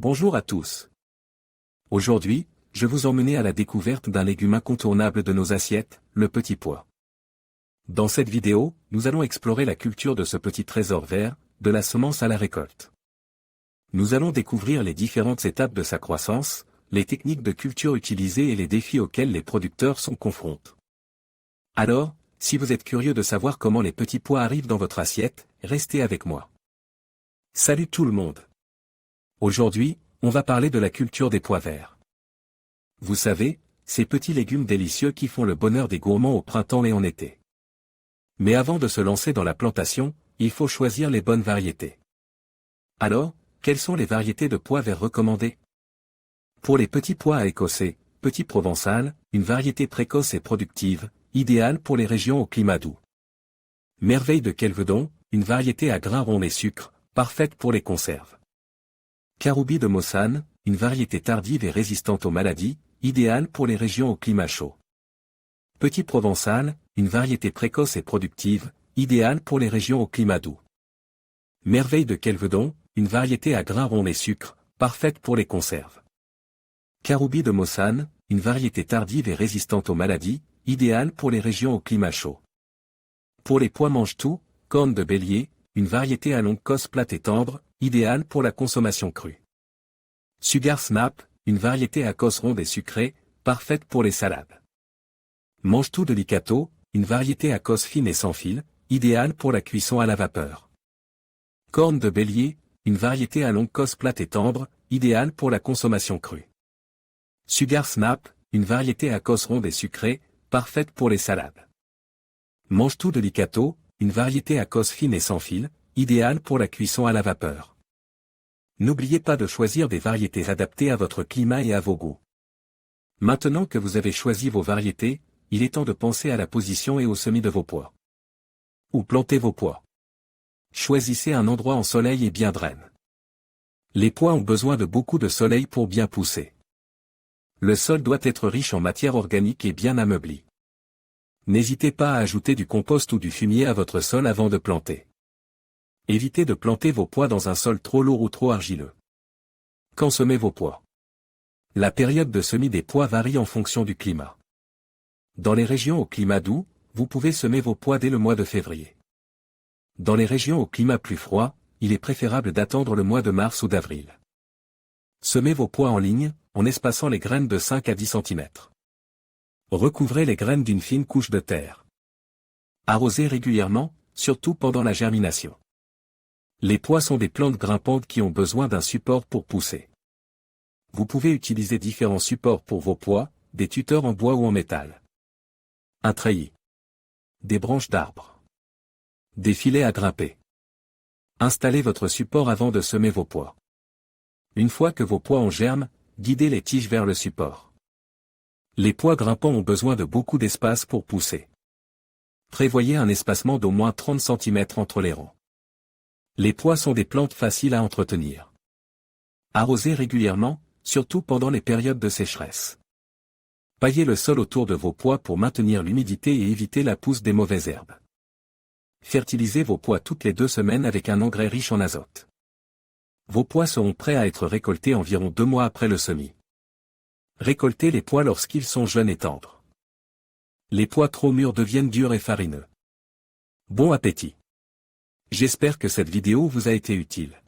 Bonjour à tous. Aujourd'hui, je vous emmène à la découverte d'un légume incontournable de nos assiettes, le petit pois. Dans cette vidéo, nous allons explorer la culture de ce petit trésor vert, de la semence à la récolte. Nous allons découvrir les différentes étapes de sa croissance, les techniques de culture utilisées et les défis auxquels les producteurs sont confrontés. Alors, si vous êtes curieux de savoir comment les petits pois arrivent dans votre assiette, restez avec moi. Salut tout le monde. Aujourd'hui, on va parler de la culture des pois verts. Vous savez, ces petits légumes délicieux qui font le bonheur des gourmands au printemps et en été. Mais avant de se lancer dans la plantation, il faut choisir les bonnes variétés. Alors, quelles sont les variétés de pois verts recommandées? Pour les petits pois à écossais, petit provençal, une variété précoce et productive, idéale pour les régions au climat doux. Merveille de Kelvedon, une variété à grains ronds et sucre, parfaite pour les conserves. Karoubi de Mossane, une variété tardive et résistante aux maladies, idéale pour les régions au climat chaud. Petit provençal, une variété précoce et productive, idéale pour les régions au climat doux. Merveille de Kelvedon, une variété à grains ronds et sucre, parfaite pour les conserves. Karoubi de Mossane, une variété tardive et résistante aux maladies, idéale pour les régions au climat chaud. Pour les pois mange-tout, corne de bélier, une variété à longue cosse plate et tendre, idéale pour la consommation crue. Sugar Snap, une variété à cosse ronde et sucrée, parfaite pour les salades. Mange-tout delicato, une variété à cosse fine et sans fil, idéale pour la cuisson à la vapeur. Corne de bélier, une variété à longue cosse plate et tendre, idéale pour la consommation crue. Sugar Snap, une variété à cosse ronde et sucrée, parfaite pour les salades. Mange-tout delicato, une variété à cosse fine et sans fil, idéale pour la cuisson à la vapeur. N'oubliez pas de choisir des variétés adaptées à votre climat et à vos goûts. Maintenant que vous avez choisi vos variétés, il est temps de penser à la position et au semis de vos pois. Où planter vos pois? Choisissez un endroit en soleil et bien draine. Les pois ont besoin de beaucoup de soleil pour bien pousser. Le sol doit être riche en matière organique et bien ameubli. N'hésitez pas à ajouter du compost ou du fumier à votre sol avant de planter. Évitez de planter vos pois dans un sol trop lourd ou trop argileux. Quand semer vos pois? La période de semis des pois varie en fonction du climat. Dans les régions au climat doux, vous pouvez semer vos pois dès le mois de février. Dans les régions au climat plus froid, il est préférable d'attendre le mois de mars ou d'avril. Semez vos pois en ligne, en espaçant les graines de 5 à 10 cm. Recouvrez les graines d'une fine couche de terre. Arrosez régulièrement, surtout pendant la germination. Les pois sont des plantes grimpantes qui ont besoin d'un support pour pousser. Vous pouvez utiliser différents supports pour vos pois, des tuteurs en bois ou en métal. Un treillis. Des branches d'arbres. Des filets à grimper. Installez votre support avant de semer vos pois. Une fois que vos pois en germe, guidez les tiges vers le support. Les pois grimpants ont besoin de beaucoup d'espace pour pousser. Prévoyez un espacement d'au moins 30 cm entre les rangs. Les pois sont des plantes faciles à entretenir. Arrosez régulièrement, surtout pendant les périodes de sécheresse. Paillez le sol autour de vos pois pour maintenir l'humidité et éviter la pousse des mauvaises herbes. Fertilisez vos pois toutes les 2 semaines avec un engrais riche en azote. Vos pois seront prêts à être récoltés environ 2 mois après le semis. Récoltez les pois lorsqu'ils sont jeunes et tendres. Les pois trop mûrs deviennent durs et farineux. Bon appétit! J'espère que cette vidéo vous a été utile.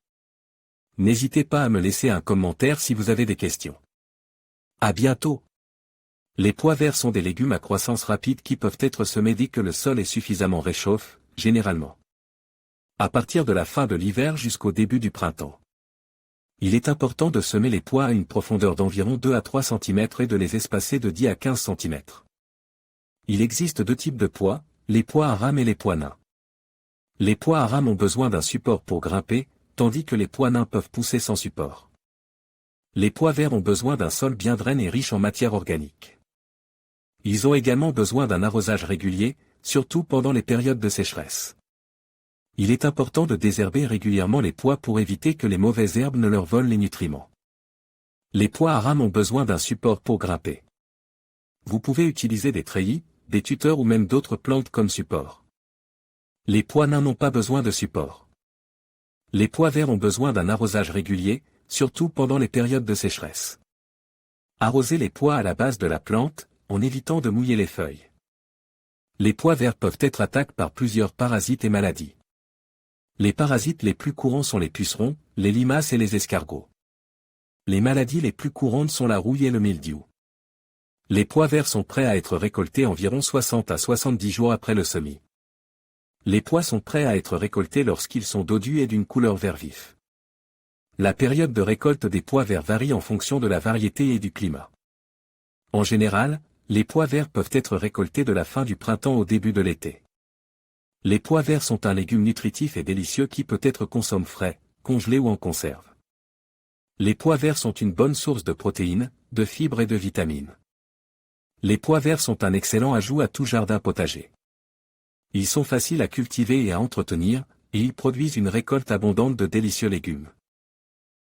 N'hésitez pas à me laisser un commentaire si vous avez des questions. À bientôt! Les pois verts sont des légumes à croissance rapide qui peuvent être semés dès que le sol est suffisamment réchauffe, généralement à partir de la fin de l'hiver jusqu'au début du printemps. Il est important de semer les pois à une profondeur d'environ 2 à 3 cm et de les espacer de 10 à 15 cm. Il existe 2 types de pois, les pois à rames et les pois nains. Les pois à rames ont besoin d'un support pour grimper, tandis que les pois nains peuvent pousser sans support. Les pois verts ont besoin d'un sol bien drainé et riche en matière organique. Ils ont également besoin d'un arrosage régulier, surtout pendant les périodes de sécheresse. Il est important de désherber régulièrement les pois pour éviter que les mauvaises herbes ne leur volent les nutriments. Les pois à rames ont besoin d'un support pour grimper. Vous pouvez utiliser des treillis, des tuteurs ou même d'autres plantes comme support. Les pois nains n'ont pas besoin de support. Les pois verts ont besoin d'un arrosage régulier, surtout pendant les périodes de sécheresse. Arroser les pois à la base de la plante, en évitant de mouiller les feuilles. Les pois verts peuvent être attaqués par plusieurs parasites et maladies. Les parasites les plus courants sont les pucerons, les limaces et les escargots. Les maladies les plus courantes sont la rouille et le mildiou. Les pois verts sont prêts à être récoltés environ 60 à 70 jours après le semis. Les pois sont prêts à être récoltés lorsqu'ils sont dodus et d'une couleur vert vif. La période de récolte des pois verts varie en fonction de la variété et du climat. En général, les pois verts peuvent être récoltés de la fin du printemps au début de l'été. Les pois verts sont un légume nutritif et délicieux qui peut être consommé frais, congelé ou en conserve. Les pois verts sont une bonne source de protéines, de fibres et de vitamines. Les pois verts sont un excellent ajout à tout jardin potager. Ils sont faciles à cultiver et à entretenir, et ils produisent une récolte abondante de délicieux légumes.